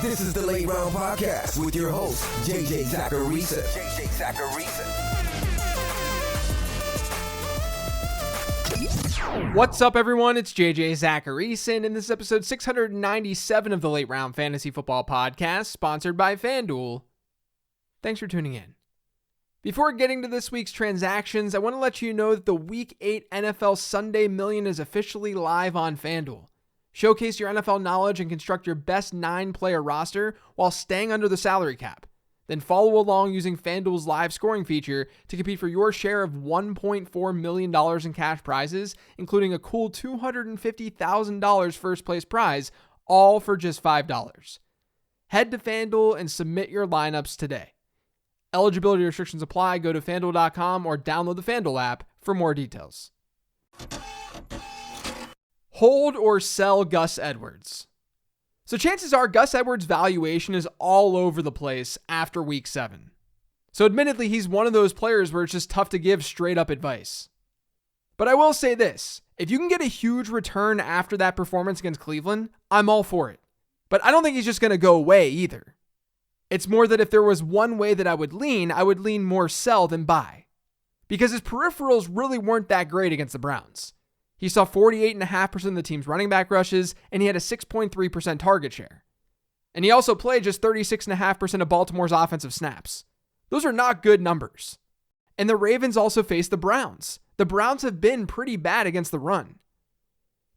This is the Late Round Podcast with your host, JJ Zacharisa. What's up, everyone? It's JJ Zacharisa, and this is episode 697 of the Late Round Fantasy Football Podcast, sponsored by FanDuel. Thanks for tuning in. Before getting to this week's transactions, I want to let you know that the Week 8 NFL Sunday Million is officially live on FanDuel. Showcase your NFL knowledge and construct your best 9-player roster while staying under the salary cap. Then follow along using FanDuel's live scoring feature to compete for your share of $1.4 million in cash prizes, including a cool $250,000 first place prize, all for just $5. Head to FanDuel and submit your lineups today. Eligibility restrictions apply. Go to FanDuel.com or download the FanDuel app for more details. Hold or sell Gus Edwards. So chances are Gus Edwards' valuation is all over the place after Week 7. So admittedly, he's one of those players where it's just tough to give straight up advice. But I will say this, if you can get a huge return after that performance against Cleveland, I'm all for it. But I don't think he's just going to go away either. It's more that if there was one way that I would lean more sell than buy. Because his peripherals really weren't that great against the Browns. He saw 48.5% of the team's running back rushes, and he had a 6.3% target share. And he also played just 36.5% of Baltimore's offensive snaps. Those are not good numbers. And the Ravens also faced the Browns. The Browns have been pretty bad against the run.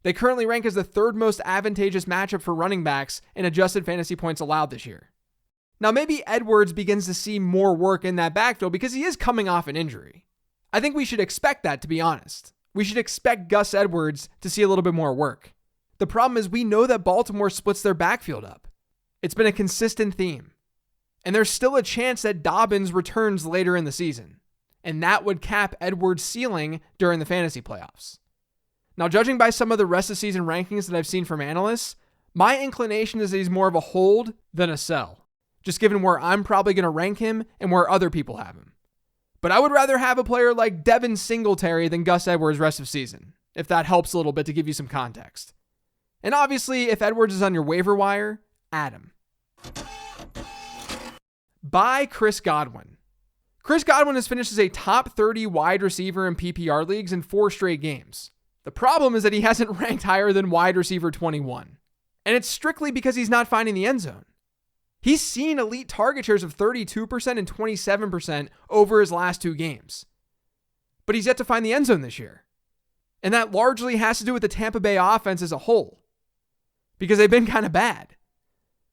They currently rank as the third most advantageous matchup for running backs in adjusted fantasy points allowed this year. Now, maybe Edwards begins to see more work in that backfield because he is coming off an injury. I think we should expect that, to be honest. We should expect Gus Edwards to see a little bit more work. The problem is we know that Baltimore splits their backfield up. It's been a consistent theme. And there's still a chance that Dobbins returns later in the season. And that would cap Edwards' ceiling during the fantasy playoffs. Now, judging by some of the rest of season rankings that I've seen from analysts, my inclination is that he's more of a hold than a sell. Just given where I'm probably going to rank him and where other people have him. But I would rather have a player like Devin Singletary than Gus Edwards rest of season, if that helps a little bit to give you some context. And obviously, if Edwards is on your waiver wire, add him. Buy Chris Godwin. Chris Godwin has finished as a top 30 wide receiver in PPR leagues in 4 straight games. The problem is that he hasn't ranked higher than wide receiver 21. And it's strictly because he's not finding the end zone. He's seen elite target shares of 32% and 27% over his last 2 games. But he's yet to find the end zone this year. And that largely has to do with the Tampa Bay offense as a whole. Because they've been kind of bad.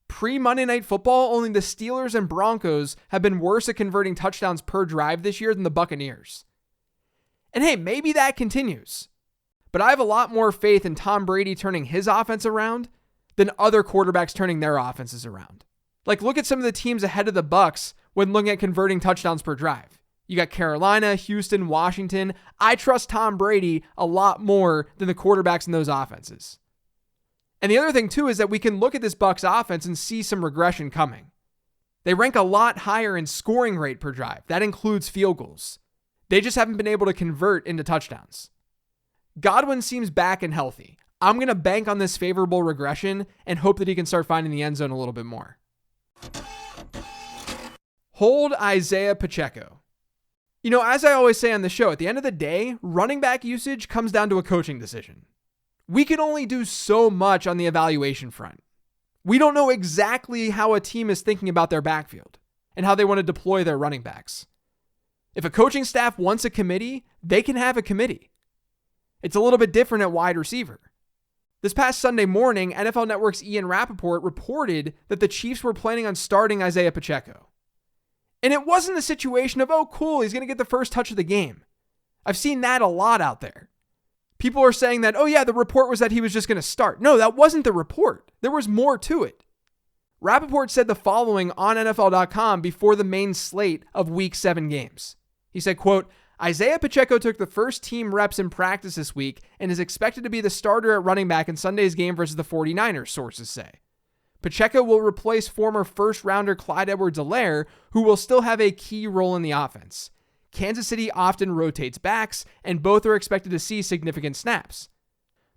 Pre-Monday Night Football, only the Steelers and Broncos have been worse at converting touchdowns per drive this year than the Buccaneers. And hey, maybe that continues. But I have a lot more faith in Tom Brady turning his offense around than other quarterbacks turning their offenses around. Like, look at some of the teams ahead of the Bucs when looking at converting touchdowns per drive. You got Carolina, Houston, Washington. I trust Tom Brady a lot more than the quarterbacks in those offenses. And the other thing, too, is that we can look at this Bucs offense and see some regression coming. They rank a lot higher in scoring rate per drive. That includes field goals. They just haven't been able to convert into touchdowns. Godwin seems back and healthy. I'm going to bank on this favorable regression and hope that he can start finding the end zone a little bit more. Hold Isiah Pacheco. You know, as I always say on the show, at the end of the day, running back usage comes down to a coaching decision. We can only do so much on the evaluation front. We don't know exactly how a team is thinking about their backfield and how they want to deploy their running backs. If a coaching staff wants a committee, they can have a committee. It's a little bit different at wide receiver. This past Sunday morning, NFL Network's Ian Rappaport reported that the Chiefs were planning on starting Isiah Pacheco. And it wasn't a situation of, oh, cool, he's going to get the first touch of the game. I've seen that a lot out there. People are saying that, oh yeah, the report was that he was just going to start. No, that wasn't the report. There was more to it. Rappaport said the following on NFL.com before the main slate of Week 7 games. He said, quote, Isiah Pacheco took the first team reps in practice this week and is expected to be the starter at running back in Sunday's game versus the 49ers, sources say. Pacheco will replace former first-rounder Clyde Edwards-Helaire, who will still have a key role in the offense. Kansas City often rotates backs, and both are expected to see significant snaps.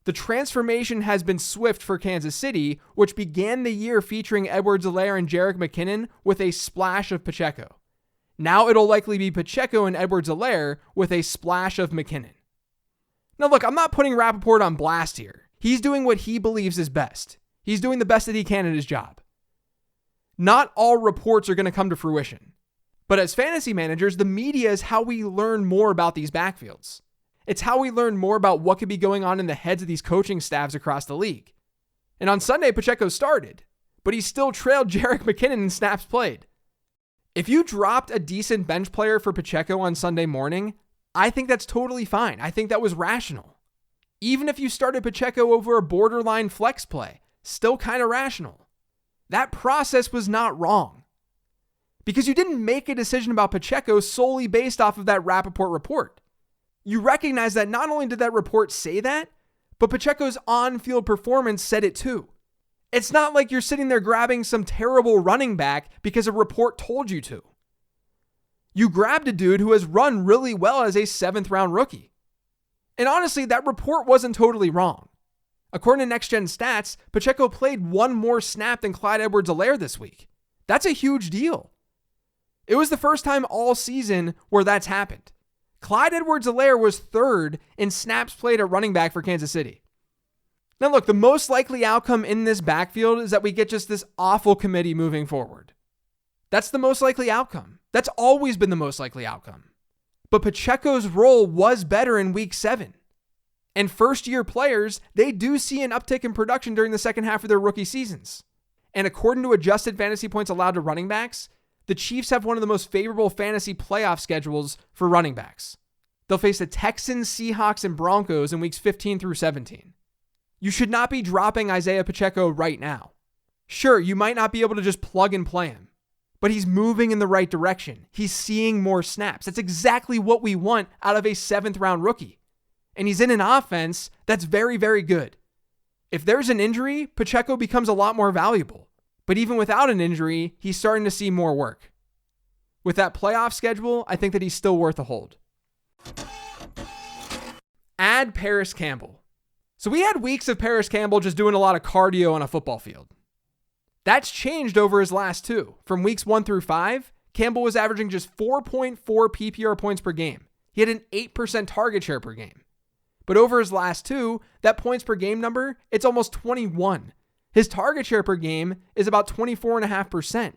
The transformation has been swift for Kansas City, which began the year featuring Edwards-Helaire and Jerick McKinnon with a splash of Pacheco. Now it'll likely be Pacheco and Edwards-Helaire with a splash of McKinnon. Now look, I'm not putting Rappaport on blast here. He's doing what he believes is best. He's doing the best that he can at his job. Not all reports are going to come to fruition. But as fantasy managers, the media is how we learn more about these backfields. It's how we learn more about what could be going on in the heads of these coaching staffs across the league. And on Sunday, Pacheco started, but he still trailed Jerick McKinnon in snaps played. If you dropped a decent bench player for Pacheco on Sunday morning, I think that's totally fine. I think that was rational. Even if you started Pacheco over a borderline flex play, still kind of rational. That process was not wrong. Because you didn't make a decision about Pacheco solely based off of that Rappaport report. You recognize that not only did that report say that, but Pacheco's on-field performance said it too. It's not like you're sitting there grabbing some terrible running back because a report told you to. You grabbed a dude who has run really well as a 7th-round rookie. And honestly, that report wasn't totally wrong. According to Next Gen Stats, Pacheco played one more snap than Clyde Edwards-Helaire this week. That's a huge deal. It was the first time all season where that's happened. Clyde Edwards-Helaire was 3rd in snaps played at running back for Kansas City. Now look, the most likely outcome in this backfield is that we get just this awful committee moving forward. That's the most likely outcome. That's always been the most likely outcome. But Pacheco's role was better in week 7. And first-year players, they do see an uptick in production during the second half of their rookie seasons. And according to adjusted fantasy points allowed to running backs, the Chiefs have one of the most favorable fantasy playoff schedules for running backs. They'll face the Texans, Seahawks, and Broncos in weeks 15 through 17. You should not be dropping Isiah Pacheco right now. Sure, you might not be able to just plug and play him, but he's moving in the right direction. He's seeing more snaps. That's exactly what we want out of a 7th-round rookie. And he's in an offense that's very, very good. If there's an injury, Pacheco becomes a lot more valuable. But even without an injury, he's starting to see more work. With that playoff schedule, I think that he's still worth a hold. Add Paris Campbell. So we had weeks of Paris Campbell just doing a lot of cardio on a football field. That's changed over his last 2. From weeks 1 through 5, Campbell was averaging just 4.4 PPR points per game. He had an 8% target share per game. But over his last 2, that points per game number, it's almost 21. His target share per game is about 24.5%.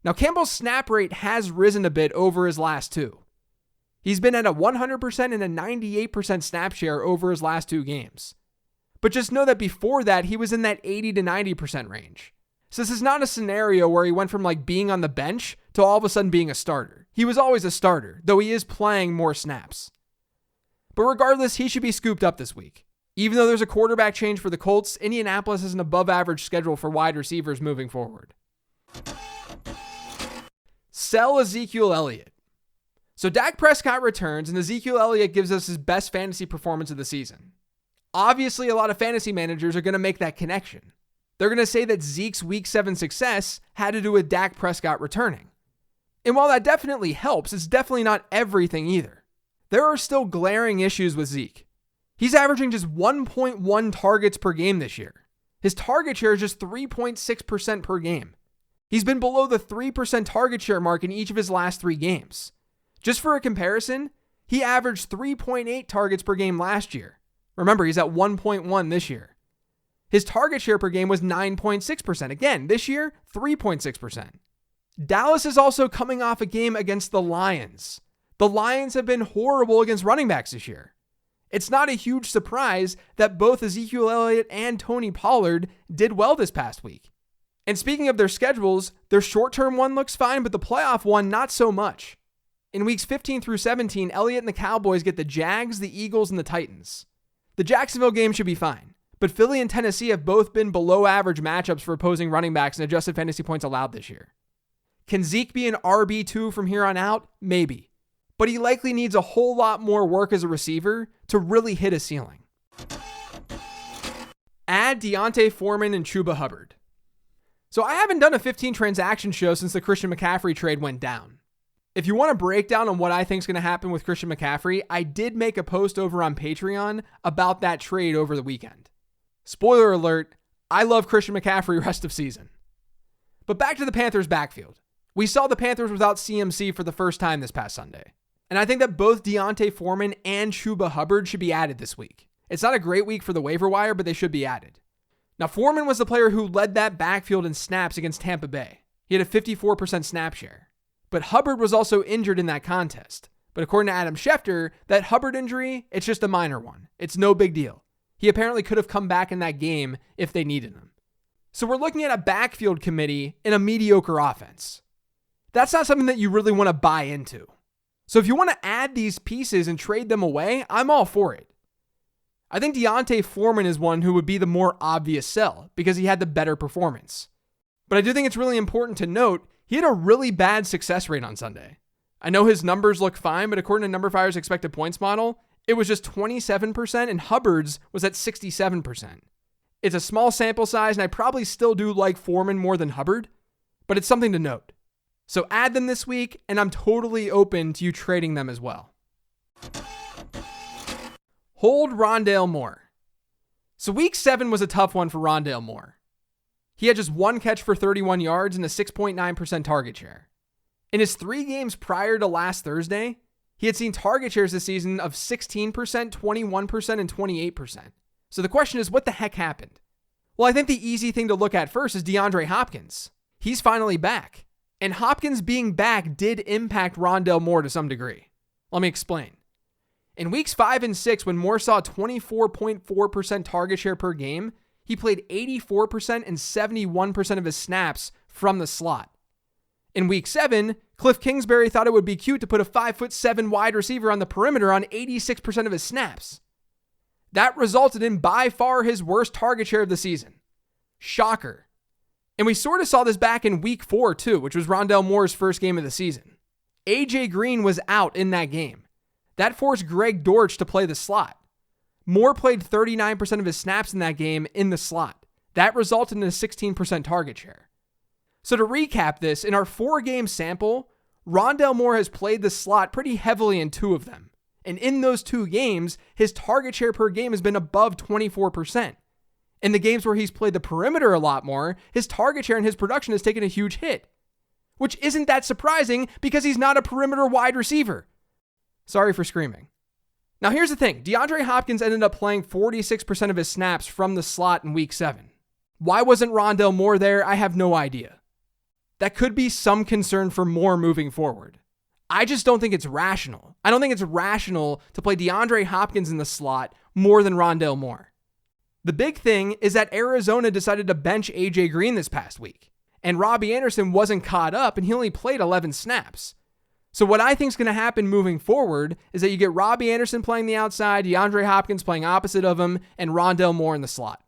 Now, Campbell's snap rate has risen a bit over his last 2. He's been at a 100% and a 98% snap share over his last 2 games. But just know that before that, he was in that 80 to 90% range. So this is not a scenario where he went from being on the bench to all of a sudden being a starter. He was always a starter, though he is playing more snaps. But regardless, he should be scooped up this week. Even though there's a quarterback change for the Colts, Indianapolis has an above-average schedule for wide receivers moving forward. Sell Ezekiel Elliott. So Dak Prescott returns, and Ezekiel Elliott gives us his best fantasy performance of the season. Obviously, a lot of fantasy managers are going to make that connection. They're going to say that Zeke's Week 7 success had to do with Dak Prescott returning. And while that definitely helps, it's definitely not everything either. There are still glaring issues with Zeke. He's averaging just 1.1 targets per game this year. His target share is just 3.6% per game. He's been below the 3% target share mark in each of his last 3 games. Just for a comparison, he averaged 3.8 targets per game last year. Remember, he's at 1.1 this year. His target share per game was 9.6%. Again, this year, 3.6%. Dallas is also coming off a game against the Lions. The Lions have been horrible against running backs this year. It's not a huge surprise that both Ezekiel Elliott and Tony Pollard did well this past week. And speaking of their schedules, their short-term one looks fine, but the playoff one, not so much. In weeks 15 through 17, Elliott and the Cowboys get the Jags, the Eagles, and the Titans. The Jacksonville game should be fine, but Philly and Tennessee have both been below average matchups for opposing running backs and adjusted fantasy points allowed this year. Can Zeke be an RB2 from here on out? Maybe. But he likely needs a whole lot more work as a receiver to really hit a ceiling. Add Deontay Foreman and Chuba Hubbard. So I haven't done a 15 transaction show since the Christian McCaffrey trade went down. If you want a breakdown on what I think is going to happen with Christian McCaffrey, I did make a post over on Patreon about that trade over the weekend. Spoiler alert, I love Christian McCaffrey rest of season. But back to the Panthers backfield. We saw the Panthers without CMC for the first time this past Sunday. And I think that both Deontay Foreman and Chuba Hubbard should be added this week. It's not a great week for the waiver wire, but they should be added. Now, Foreman was the player who led that backfield in snaps against Tampa Bay. He had a 54% snap share. But Hubbard was also injured in that contest. But according to Adam Schefter, that Hubbard injury, it's just a minor one. It's no big deal. He apparently could have come back in that game if they needed him. So we're looking at a backfield committee in a mediocre offense. That's not something that you really want to buy into. So if you want to add these pieces and trade them away, I'm all for it. I think Deontay Foreman is one who would be the more obvious sell because he had the better performance. But I do think it's really important to note he had a really bad success rate on Sunday. I know his numbers look fine, but according to NumberFire's expected points model, it was just 27% and Hubbard's was at 67%. It's a small sample size and I probably still do like Foreman more than Hubbard, but it's something to note. So add them this week and I'm totally open to you trading them as well. Hold Rondale Moore. So week 7 was a tough one for Rondale Moore. He had just one catch for 31 yards and a 6.9% target share. In his 3 games prior to last Thursday, he had seen target shares this season of 16%, 21%, and 28%. So the question is, what the heck happened? Well, I think the easy thing to look at first is DeAndre Hopkins. He's finally back. And Hopkins being back did impact Rondale Moore to some degree. Let me explain. In weeks 5 and 6, when Moore saw 24.4% target share per game, he played 84% and 71% of his snaps from the slot. In week 7, Cliff Kingsbury thought it would be cute to put a 5'7" wide receiver on the perimeter on 86% of his snaps. That resulted in by far his worst target share of the season. Shocker. And we sort of saw this back in week 4 too, which was Rondale Moore's first game of the season. AJ Green was out in that game. That forced Greg Dortch to play the slot. Moore played 39% of his snaps in that game in the slot. That resulted in a 16% target share. So to recap this, in our 4-game sample, Rondale Moore has played the slot pretty heavily in 2 of them. And in those 2 games, his target share per game has been above 24%. In the games where he's played the perimeter a lot more, his target share and his production has taken a huge hit. Which isn't that surprising because he's not a perimeter wide receiver. Sorry for screaming. Now here's the thing, DeAndre Hopkins ended up playing 46% of his snaps from the slot in week 7. Why wasn't Rondale Moore there? I have no idea. That could be some concern for Moore moving forward. I just don't think it's rational. I don't think it's rational to play DeAndre Hopkins in the slot more than Rondale Moore. The big thing is that Arizona decided to bench AJ Green this past week, and Robbie Anderson wasn't caught up and he only played 11 snaps. So what I think is going to happen moving forward is that you get Robbie Anderson playing the outside, DeAndre Hopkins playing opposite of him, and Rondale Moore in the slot.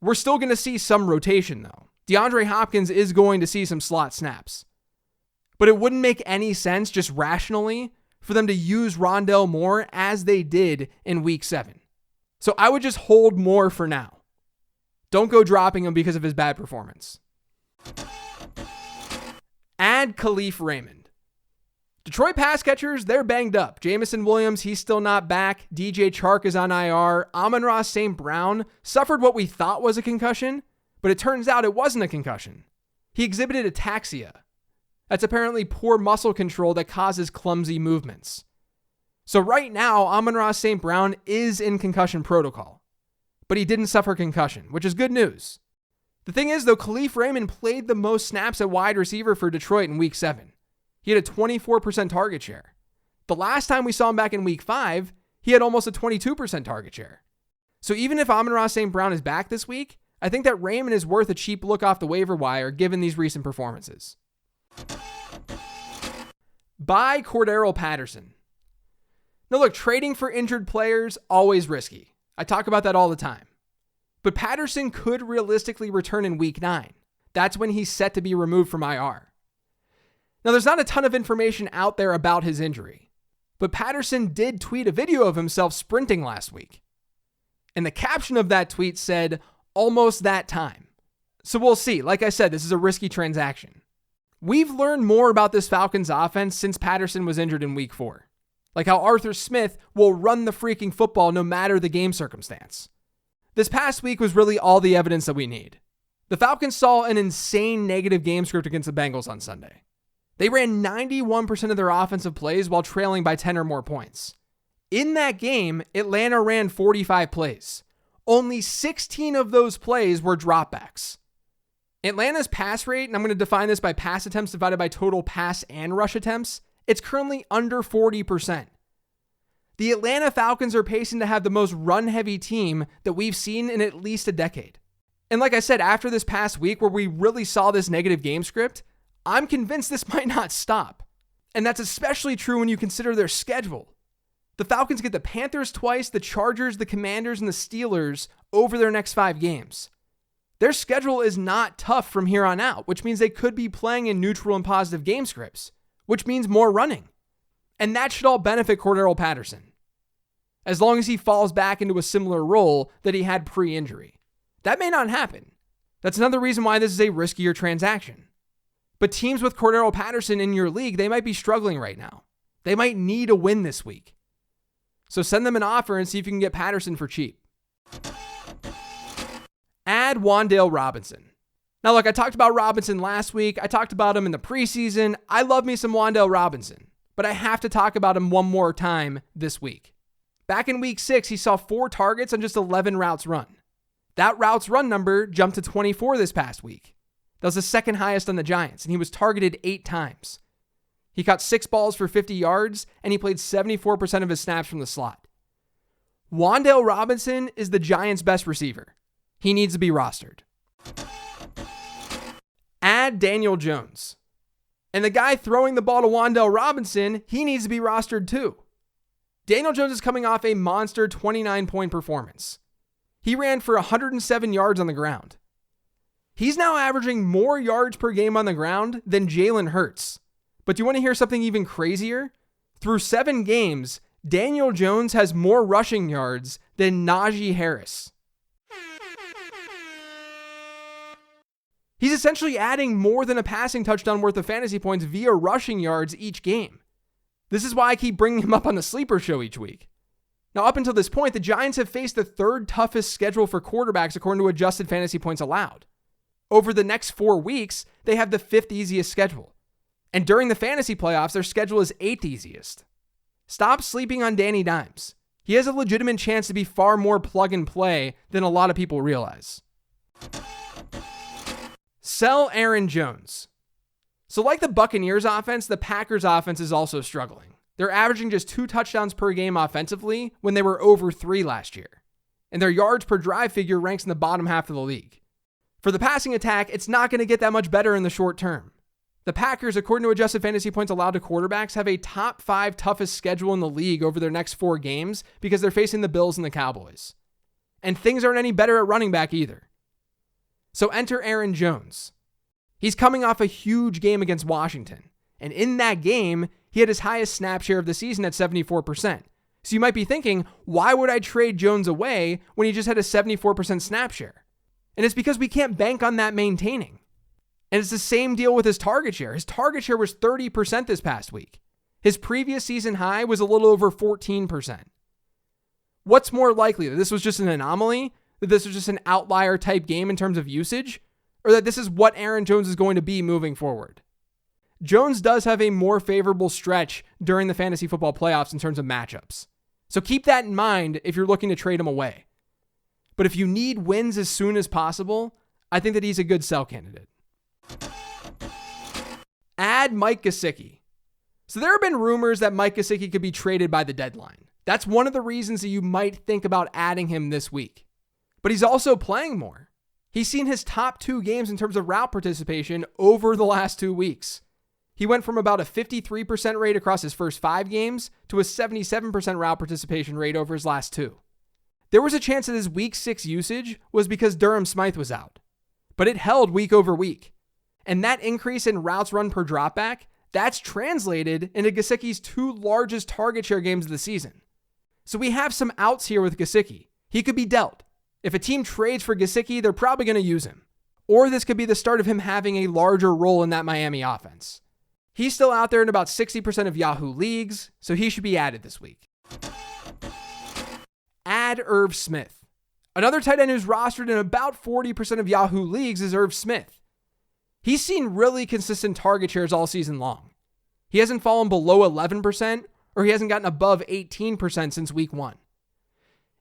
We're still going to see some rotation though. DeAndre Hopkins is going to see some slot snaps. But it wouldn't make any sense just rationally for them to use Rondale Moore as they did in week 7. So I would just hold Moore for now. Don't go dropping him because of his bad performance. Add Khalif Raymond. Detroit pass catchers, they're banged up. Jamison Williams, he's still not back. DJ Chark is on IR. Amon-Ra St. Brown suffered what we thought was a concussion, but it turns out it wasn't a concussion. He exhibited ataxia. That's apparently poor muscle control that causes clumsy movements. So right now, Amon-Ra St. Brown is in concussion protocol, but he didn't suffer concussion, which is good news. The thing is, though, Khalif Raymond played the most snaps at wide receiver for Detroit in week 7. He had a 24% target share. The last time we saw him back in week 5, he had almost a 22% target share. So even if Amon-Ra St. Brown is back this week, I think that Raymond is worth a cheap look off the waiver wire given these recent performances. Buy Cordarrelle Patterson. Now look, trading for injured players, always risky. I talk about that all the time. But Patterson could realistically return in week 9. That's when he's set to be removed from IR. Now, there's not a ton of information out there about his injury, but Patterson did tweet a video of himself sprinting last week. And the caption of that tweet said, "Almost that time." So we'll see. Like I said, this is a risky transaction. We've learned more about this Falcons offense since Patterson was injured in week 4. Like how Arthur Smith will run the freaking football no matter the game circumstance. This past week was really all the evidence that we need. The Falcons saw an insane negative game script against the Bengals on Sunday. They ran 91% of their offensive plays while trailing by 10 or more points. In that game, Atlanta ran 45 plays. Only 16 of those plays were dropbacks. Atlanta's pass rate, and I'm going to define this by pass attempts divided by total pass and rush attempts, it's currently under 40%. The Atlanta Falcons are pacing to have the most run-heavy team that we've seen in at least a decade. And like I said, after this past week where we really saw this negative game script, I'm convinced this might not stop. And that's especially true when you consider their schedule. The Falcons get the Panthers twice, the Chargers, the Commanders, and the Steelers over their next 5 games. Their schedule is not tough from here on out, which means they could be playing in neutral and positive game scripts, which means more running. And that should all benefit Cordarrelle Patterson, as long as he falls back into a similar role that he had pre-injury. That may not happen. That's another reason why this is a riskier transaction. But teams with Cordarrelle Patterson in your league, they might be struggling right now. They might need a win this week. So send them an offer and see if you can get Patterson for cheap. Add Wan'Dale Robinson. Now, look, I talked about Robinson last week. I talked about him in the preseason. I love me some Wan'Dale Robinson, but I have to talk about him one more time this week. Back in week 6, he saw 4 targets on just 11 routes run. That routes run number jumped to 24 this past week. That was the second highest on the Giants, and he was targeted 8 times. He caught 6 balls for 50 yards, and he played 74% of his snaps from the slot. Wan'Dale Robinson is the Giants' best receiver. He needs to be rostered. Add Daniel Jones. And the guy throwing the ball to Wan'Dale Robinson, he needs to be rostered too. Daniel Jones is coming off a monster 29-point performance. He ran for 107 yards on the ground. He's now averaging more yards per game on the ground than Jalen Hurts. But do you want to hear something even crazier? Through 7 games, Daniel Jones has more rushing yards than Najee Harris. He's essentially adding more than a passing touchdown worth of fantasy points via rushing yards each game. This is why I keep bringing him up on the Sleeper Show each week. Now, up until this point, the Giants have faced the 3rd toughest schedule for quarterbacks according to adjusted fantasy points allowed. Over the next 4 weeks, they have the 5th easiest schedule. And during the fantasy playoffs, their schedule is 8th easiest. Stop sleeping on Danny Dimes. He has a legitimate chance to be far more plug and play than a lot of people realize. Sell Aaron Jones. So like the Buccaneers offense, the Packers offense is also struggling. They're averaging just 2 touchdowns per game offensively when they were over 3 last year. And their yards per drive figure ranks in the bottom half of the league. For the passing attack, it's not going to get that much better in the short term. The Packers, according to adjusted fantasy points allowed to quarterbacks, have a top 5 toughest schedule in the league over their next 4 games because they're facing the Bills and the Cowboys. And things aren't any better at running back either. So enter Aaron Jones. He's coming off a huge game against Washington. And in that game, he had his highest snap share of the season at 74%. So you might be thinking, why would I trade Jones away when he just had a 74% snap share? And it's because we can't bank on that maintaining. And it's the same deal with his target share. His target share was 30% this past week. His previous season high was a little over 14%. What's more likely, that this was just an anomaly, that this was just an outlier type game in terms of usage, or that this is what Aaron Jones is going to be moving forward? Jones does have a more favorable stretch during the fantasy football playoffs in terms of matchups. So keep that in mind if you're looking to trade him away. But if you need wins as soon as possible, I think that he's a good sell candidate. Add Mike Gesicki. So there have been rumors that Mike Gesicki could be traded by the deadline. That's one of the reasons that you might think about adding him this week. But he's also playing more. He's seen his top 2 games in terms of route participation over the last 2 weeks. He went from about a 53% rate across his first 5 games to a 77% route participation rate over his last 2. There was a chance that his week 6 usage was because Durham Smythe was out, but it held week over week. And that increase in routes run per dropback, that's translated into Gesicki's 2 largest target share games of the season. So we have some outs here with Gesicki. He could be dealt. If a team trades for Gesicki, they're probably going to use him. or this could be the start of him having a larger role in that Miami offense. He's still out there in about 60% of Yahoo leagues, so he should be added this week. Add Irv Smith. Another tight end who's rostered in about 40% of Yahoo leagues is Irv Smith. He's seen really consistent target shares all season long. He hasn't fallen below 11%, or he hasn't gotten above 18% since week 1.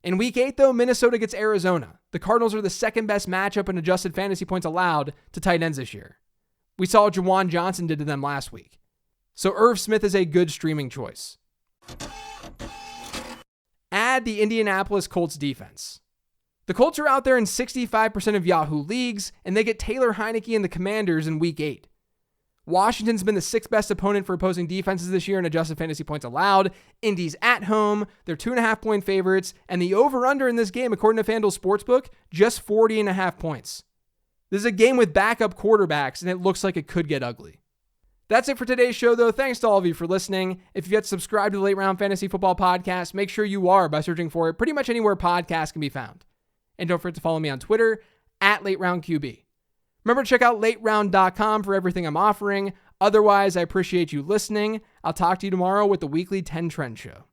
In week 8, though, Minnesota gets Arizona. The Cardinals are the second best matchup in adjusted fantasy points allowed to tight ends this year. We saw what Juwan Johnson did to them last week. So Irv Smith is a good streaming choice. Add the Indianapolis Colts defense. The Colts are out there in 65% of Yahoo leagues, and they get Taylor Heineke and the Commanders in week 8. Washington's been the 6th best opponent for opposing defenses this year in adjusted fantasy points allowed. Indy's at home. They're 2.5-point favorites, and the over-under in this game, according to FanDuel Sportsbook, just 40.5 points. This is a game with backup quarterbacks, and it looks like it could get ugly. That's it for today's show, though. Thanks to all of you for listening. If you've yet subscribed to the Late Round Fantasy Football Podcast, make sure you are by searching for it pretty much anywhere podcasts can be found. And don't forget to follow me on Twitter, @LateRoundQB. Remember to check out lateround.com for everything I'm offering. Otherwise, I appreciate you listening. I'll talk to you tomorrow with the weekly 10 Trend Show.